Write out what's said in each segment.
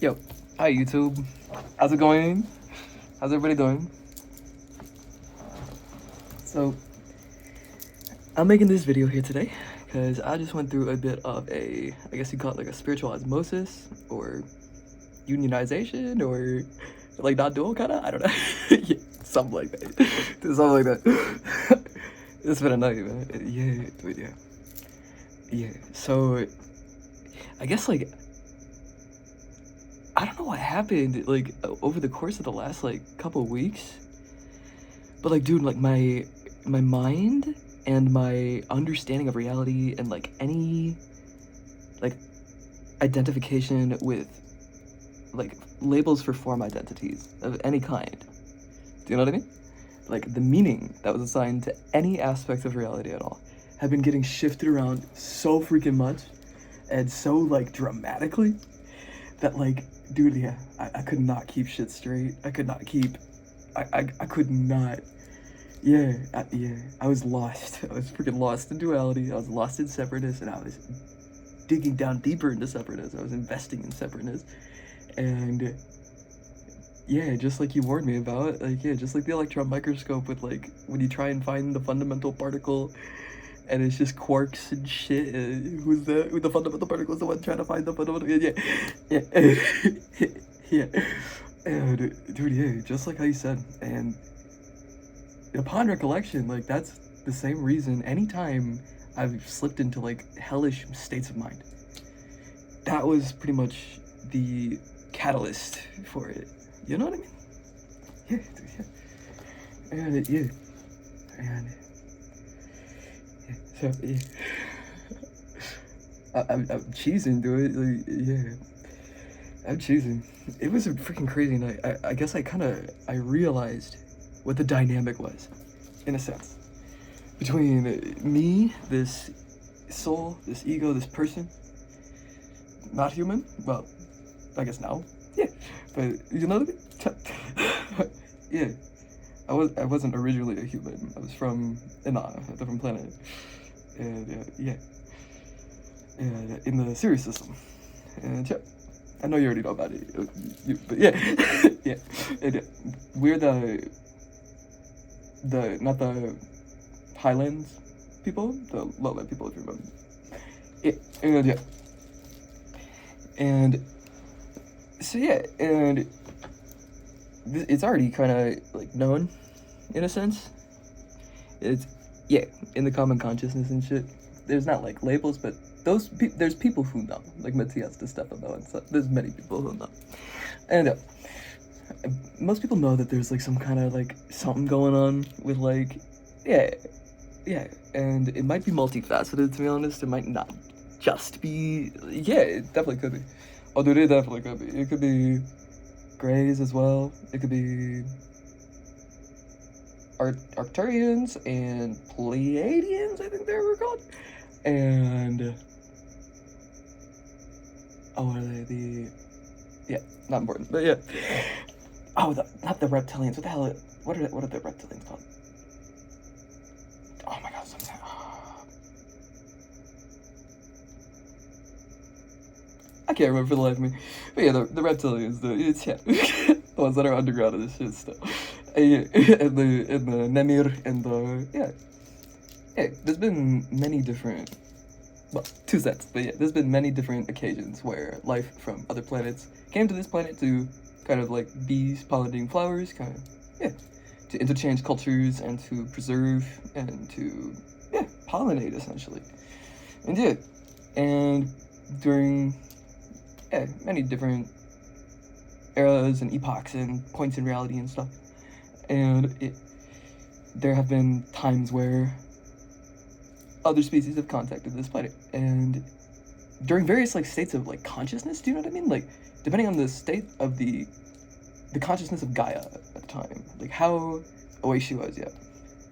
Yo, hi YouTube. How's it going? How's everybody doing? So, I'm making this video here today because I just went through a bit of I guess you call it like a spiritual osmosis or unionization or like not dual kind of. I don't know. Yeah, something like that. Something like that. It's been a night, man. Yeah, dude, yeah. Yeah. So, I guess like I don't know what happened like over the course of the last like couple weeks. But like, dude, like my mind and my understanding of reality and like any like identification with like labels for form identities of any kind. Do you know what I mean? Like the meaning that was assigned to any aspect of reality at all have been getting shifted around so freaking much and so like dramatically that like, dude, yeah, I could not keep shit straight. I could not keep I could not. Yeah, I was lost. I was freaking lost in duality. I was lost in separateness, and I was digging down deeper into separateness. I was investing in separateness, and yeah, just like you warned me about, like yeah, just like the electron microscope with like when you try and find the fundamental particle, and it's just quarks and shit. Who's the fundamental particle is the one trying to find the fundamental? Yeah. Yeah. And dude, yeah, just like how you said, and upon recollection, like that's the same reason anytime I've slipped into like hellish states of mind, that was pretty much the catalyst for it. You know what I mean? Yeah, yeah. And yeah, so yeah. I'm cheesing, dude. Like, yeah, I'm cheesing. It was a freaking crazy night. I guess I realized what the dynamic was, in a sense, between me, this soul, this ego, this person, not human. Well, I guess now, yeah, but you know what I mean? Yeah, I wasn't originally a human. I was from a different planet, and yeah, and in the Sirius system, and yeah. I know you already know about it, but yeah, yeah, and we're the not the Highlands people, the lowland people, if you remember. Yeah, and yeah, and so yeah, and it's already kind of like known, in a sense. It's yeah, in the common consciousness and shit. There's not like labels, but there's people who know, like Matthias de Stefano and stuff. There's many people who know, and most people know that there's like some kind of like something going on with like yeah, yeah, and it might be multifaceted, to be honest. It might not just be yeah, it definitely could be. Oh, dude, it definitely could be. It could be Greys as well. It could be Arcturians and Pleiadians, I think they were called. And oh, what are they? Yeah, not important, but yeah. Oh, not the reptilians. What the hell? What are the reptilians called? Oh my god, something. I can't remember for the life of me. But yeah, the reptilians, the ones that are underground and this shit stuff. And the Nemir and the yeah. Hey, there's been many different well, two sets, but yeah, there's been many different occasions where life from other planets came to this planet to kind of like bees pollinating flowers, kind of yeah, to interchange cultures and to preserve and to yeah, pollinate essentially. And yeah, and during yeah, many different eras and epochs and points in reality and stuff. And there have been times where other species have contacted this planet, and during various like states of like consciousness. Do you know what I mean? Like depending on the state of the consciousness of Gaia at the time, like how awake she was yet,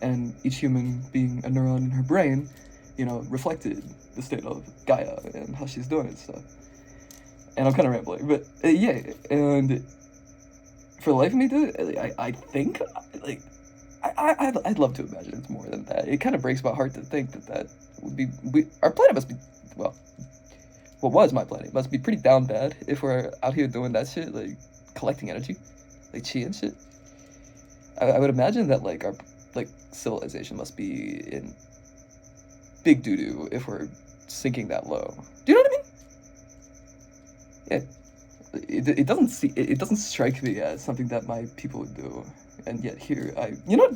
and each human being a neuron in her brain, you know, reflected the state of Gaia and how she's doing and stuff. And I'm kind of rambling, but yeah, and for the life of me, dude, I think like I'd love to imagine it's more than that. It kind of breaks my heart to think that would be our planet must be well. what was my planet must be pretty down bad if we're out here doing that shit, like collecting energy, like chi and shit. I would imagine that like our like civilization must be in big doo doo if we're sinking that low. Do you know what I mean? Yeah. It doesn't it doesn't strike me as something that my people would do, and yet here do you know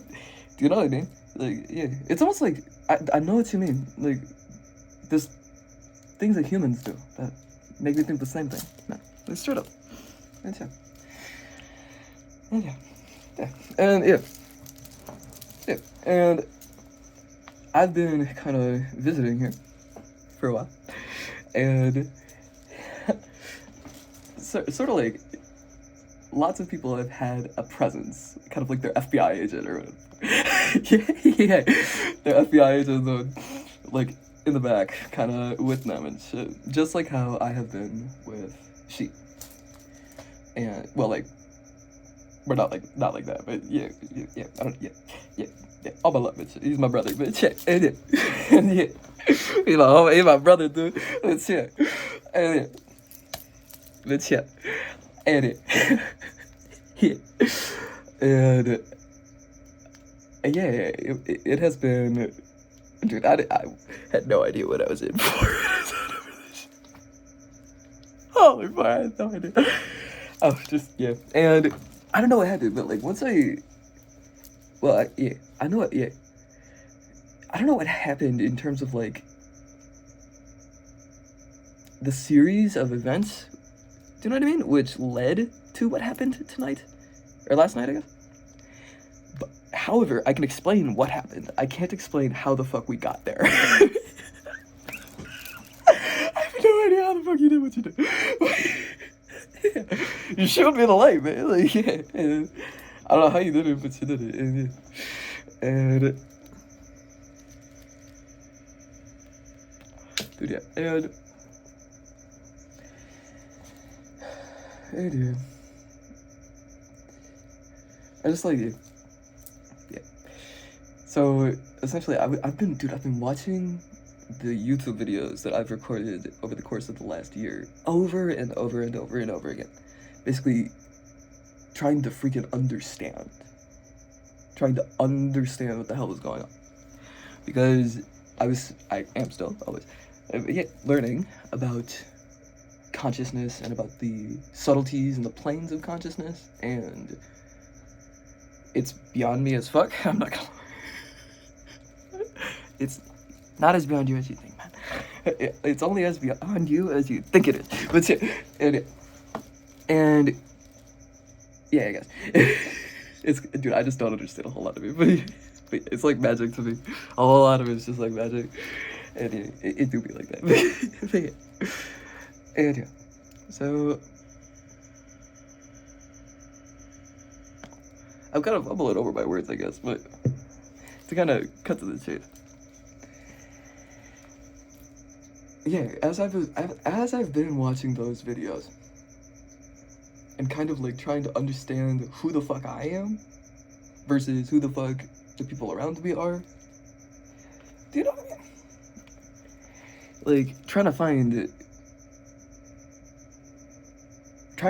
what I mean? Like yeah, it's almost like I know what you mean. Like there's things that humans do that make me think the same thing. No, like straight up. And yeah, yeah, and yeah, and I've been kind of visiting here for a while, and sort of like lots of people have had a presence, kind of like their FBI agent or whatever. Yeah, their FBI agent, like in the back, kind of with them and shit. Just like how I have been with she. And well, like we're not like that, but yeah, I don't, yeah. All my love, bitch. He's my brother, bitch. Yeah, and yeah, and yeah, he's my brother, dude. Let's yeah, and yeah. Let's yeah. And it. Yeah. And yeah, it has been. Dude, I had no idea what I was in for. Holy fuck, I had no idea. Oh, just, yeah. And I don't know what happened, but like once yeah, I know what, yeah. I don't know what happened in terms of like the series of events. Do you know what I mean? Which led to what happened tonight? Or last night, I guess? But, however, I can explain what happened. I can't explain how the fuck we got there. I have no idea how the fuck you did what you did. Yeah. You showed me the light, man. Like, yeah. And I don't know how you did it, but you did it. And, yeah. And dude, yeah. And dude. I just like it. Yeah. So essentially, I've been watching the YouTube videos that I've recorded over the course of the last year, over and over and over and over again. Basically, trying to freaking understand. Trying to understand what the hell was going on. Because I am still, always, learning about consciousness and about the subtleties and the planes of consciousness, and it's beyond me as fuck. I'm not gonna. It's not as beyond you as you think, man. It's only as beyond you as you think it is. But yeah, and yeah, I guess it's dude. I just don't understand a whole lot of it, but it's like magic to me. A whole lot of it's just like magic, and it do be like that. But yeah. And yeah, so I'm kind of fumbling over my words, I guess, but to kind of cut to the chase. Yeah, as I've been watching those videos and kind of like trying to understand who the fuck I am versus who the fuck the people around me are. Do you know what I mean? Like trying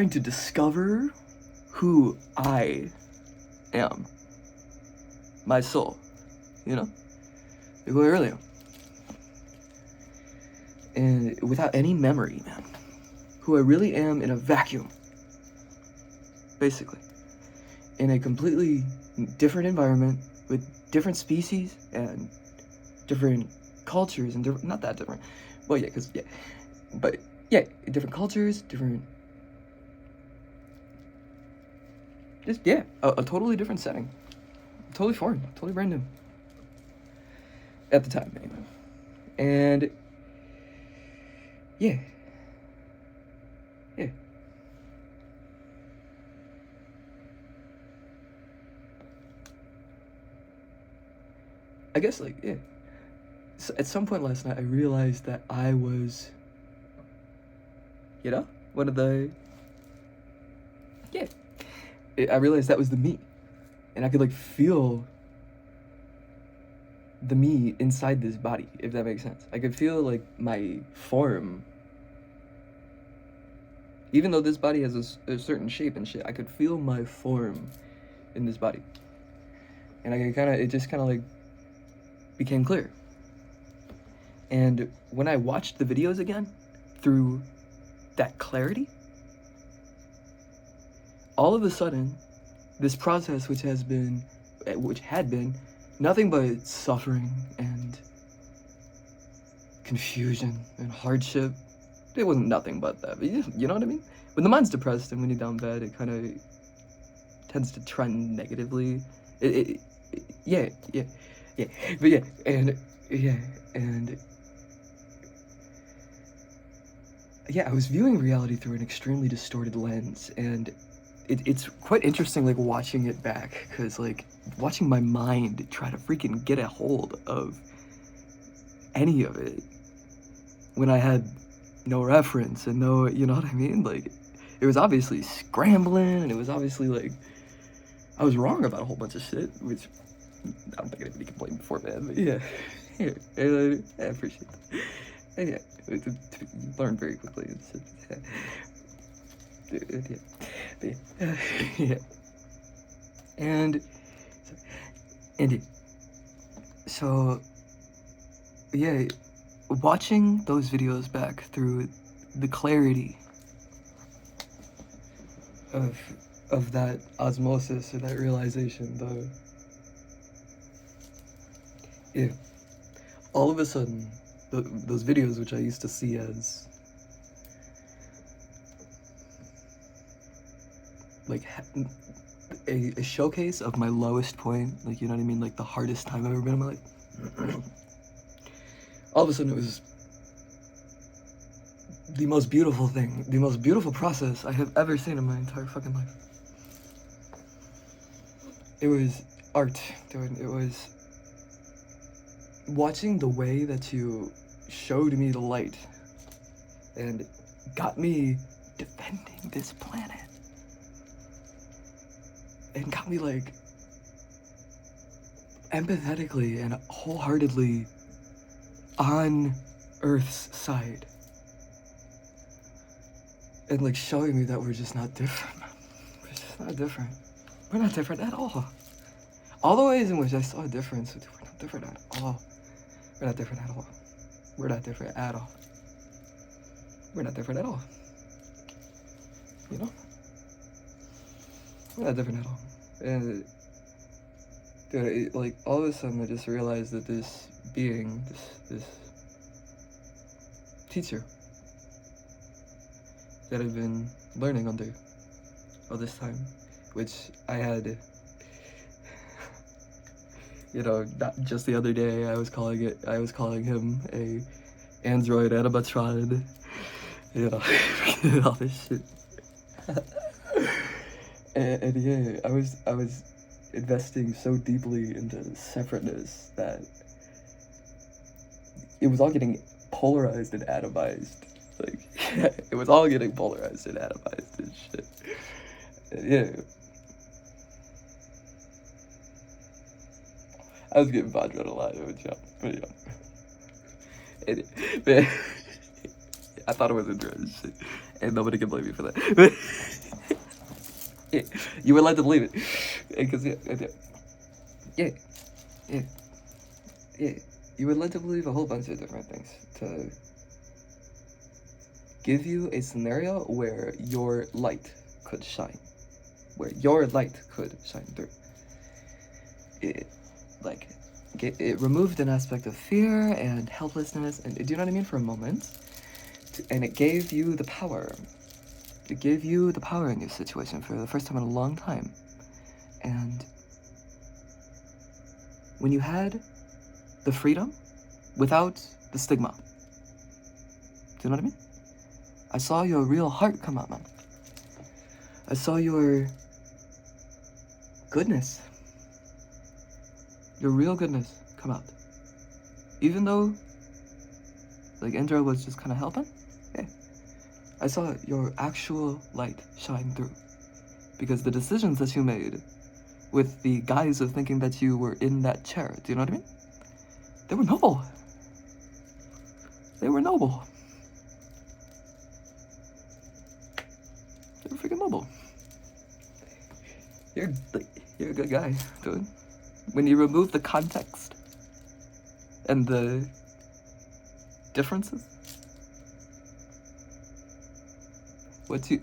to discover who I am. My soul, you know? Who I really am. And without any memory, man. Who I really am in a vacuum. Basically. In a completely different environment with different species and different cultures and not that different. Well, yeah, because, yeah. But, yeah, different cultures, different. Just, yeah, a totally different setting. Totally foreign, totally brand new. At the time, anyway. And yeah. I guess, like, yeah. So at some point last night, I realized that I was, one of the, yeah. I realized that was the me. And I could, like, feel the me inside this body, if that makes sense. I could feel, like, my form Even though this body has a certain shape and shit, I could feel my form in this body. And it just kind of like became clear. And when I watched the videos again, through that clarity, all of a sudden, this process which had been nothing but suffering and confusion and hardship. It wasn't nothing but that, but you know what I mean? When the mind's depressed and when you're down bad, it kind of tends to trend negatively. Yeah, but yeah, and I was viewing reality through an extremely distorted lens, and it's quite interesting, like, watching it back, because, like, watching my mind try to freaking get a hold of any of it when I had no reference and no, you know what I mean? Like, it was obviously scrambling, and it was obviously, like, I was wrong about a whole bunch of shit, which I don't think anybody complained before, man, but yeah. I appreciate that. And yeah, you learn very quickly. Yeah. And so, yeah, watching those videos back through the clarity of that osmosis or that realization, all of a sudden, those videos which I used to see as like a showcase of my lowest point, like, you know what I mean, like the hardest time I've ever been in my life. All of a sudden, it was the most beautiful thing, the most beautiful process I have ever seen in my entire fucking life. It was art, dude. It was watching the way that you showed me the light and got me defending this planet and got me, like, empathetically and wholeheartedly on Earth's side, and, like, showing me that we're just not different. We're just not different. We're not different at all. All the ways in which I saw a difference, we're not different at all. We're not different at all. We're not different at all. We're not different at all. You know? We're not different at all. And, dude, like, all of a sudden I just realized that this being, this teacher that I've been learning under all this time, which I had, you know, not just the other day, I was calling him a android animatronic, you know, all this shit. and yeah, I was investing so deeply into separateness that it was all getting polarized and atomized. Like, it was all getting polarized and atomized and shit. Yeah. I was getting Vajra a lot, but yeah. Man, I thought it was interesting shit, and nobody can blame me for that. Yeah, you were led to believe it, because yeah, you were led to believe a whole bunch of different things to give you a scenario where your light could shine, through. It removed an aspect of fear and helplessness, and do you know what I mean, for a moment, and it gave you the power. It gave you the power in your situation for the first time in a long time. And when you had the freedom without the stigma, do you know what I mean? I saw your real heart come out, man. I saw your goodness, your real goodness come out. Even though, like, Indra was just kind of helping, yeah, I saw your actual light shine through. Because the decisions that you made with the guise of thinking that you were in that chair, do you know what I mean? They were noble. They were noble. freaking mobile. You're a good guy, dude. When you remove the context and the differences,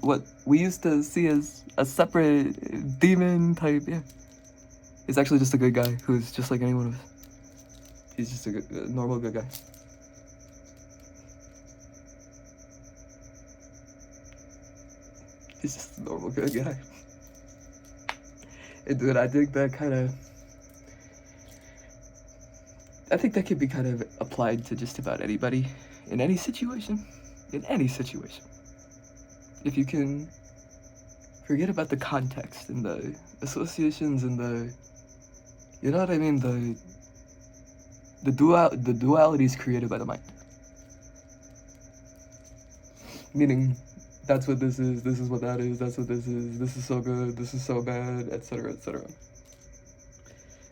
what we used to see as a separate demon type, yeah, is actually just a good guy who's just like any one of us. He's just a normal good guy. He's just a normal good guy. And dude, I think that could be kind of applied to just about anybody in any situation. In any situation. If you can forget about the context and the associations and the, you know what I mean, the dualities created by the mind. Meaning, that's what this is what that is, that's what this is so good, this is so bad, etc., etc.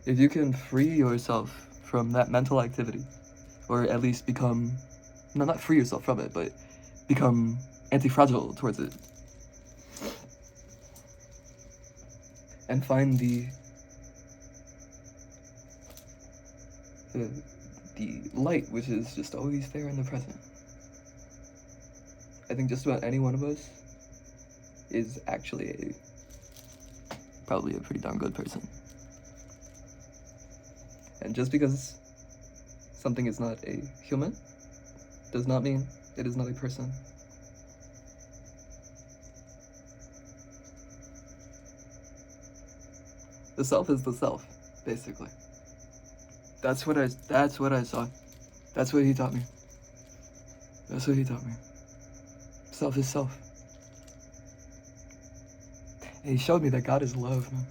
If you can free yourself from that mental activity, or at least become, no, not free yourself from it, but become anti-fragile towards it, and find the light which is just always there in the present. I think just about any one of us is actually probably a pretty darn good person. And just because something is not a human does not mean it is not a person. The self is the self, basically. That's what I saw. That's what he taught me. That's what he taught me. Self is self. And he showed me that God is love, man.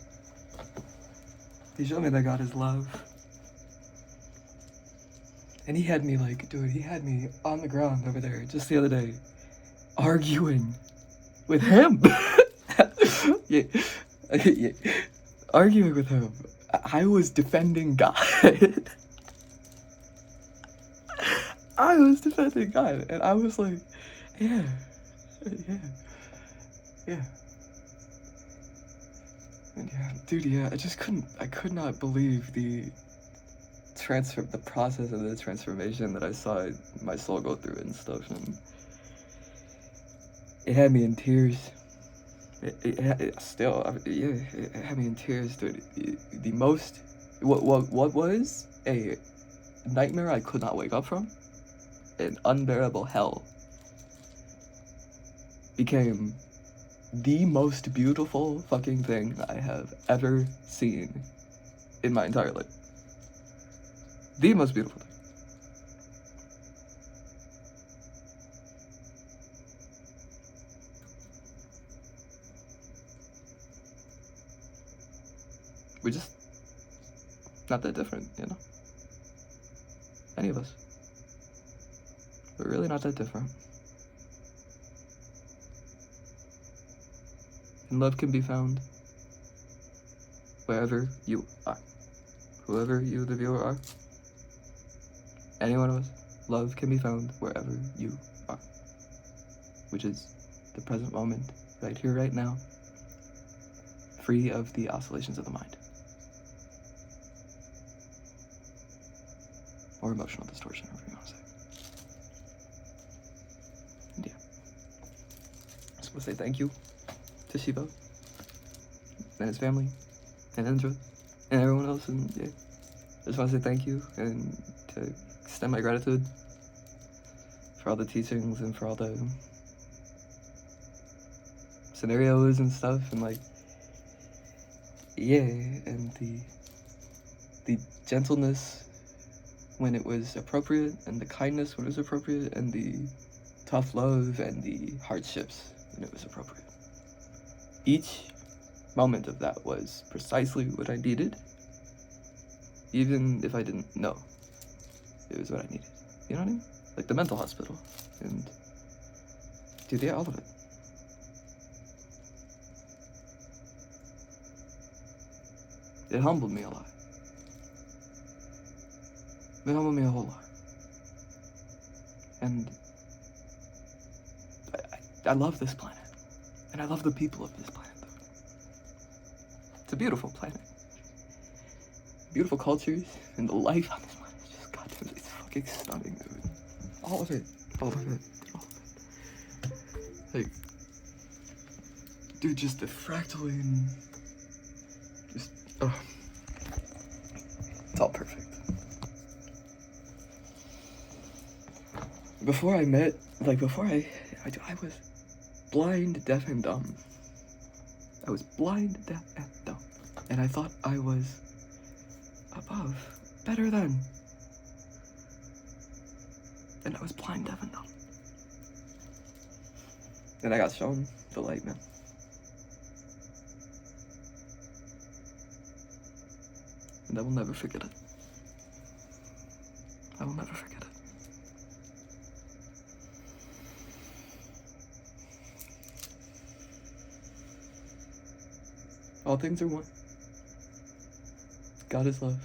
He showed me that God is love. And he had me like, dude, he had me on the ground over there just the other day, arguing with him. yeah. yeah. Arguing with him. I was defending God. I was defending God. And I was like, yeah. And yeah, dude, yeah, I could not believe the process of the transformation that I saw my soul go through and stuff, and it had me in tears. It had me in tears, dude. The most, what was a nightmare I could not wake up from, an unbearable hell, became the most beautiful fucking thing I have ever seen in my entire life. The most beautiful thing. We're just not that different, you know? Any of us. We're really not that different. And love can be found wherever you are. Whoever you, the viewer, are. Any one of us. Love can be found wherever you are. Which is the present moment, right here, right now. Free of the oscillations of the mind. Or emotional distortion, whatever you want to say. And yeah. I just want to say thank you to Shiva and his family and Indra and everyone else, and yeah. I just want to say thank you and to extend my gratitude for all the teachings and for all the scenarios and stuff, and like, yeah, and the gentleness when it was appropriate, and the kindness when it was appropriate, and the tough love and the hardships when it was appropriate. Each moment of that was precisely what I needed, even if I didn't know it was what I needed. You know what I mean? Like the mental hospital, and dude, yeah, all of it. It humbled me a lot. It humbled me a whole lot. And I love this planet. And I love the people of this planet, dude. It's a beautiful planet. Beautiful cultures, and the life on this planet is just goddamn, it's fucking stunning, dude. All of it. All of it. All of it. Like, dude, just the fractaling. Just, oh. It's all perfect. Before I met, like, before I was blind, deaf, and dumb. I was blind, deaf, and dumb. And I thought I was above, better than. And I was blind, deaf, and dumb. And I got shown the light, man. And I will never forget it. I will never forget it. All things are one. God is love.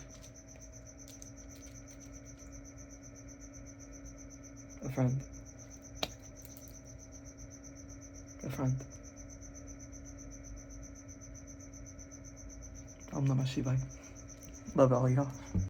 A friend. A friend. Om Namah Shivaya. Love all y'all.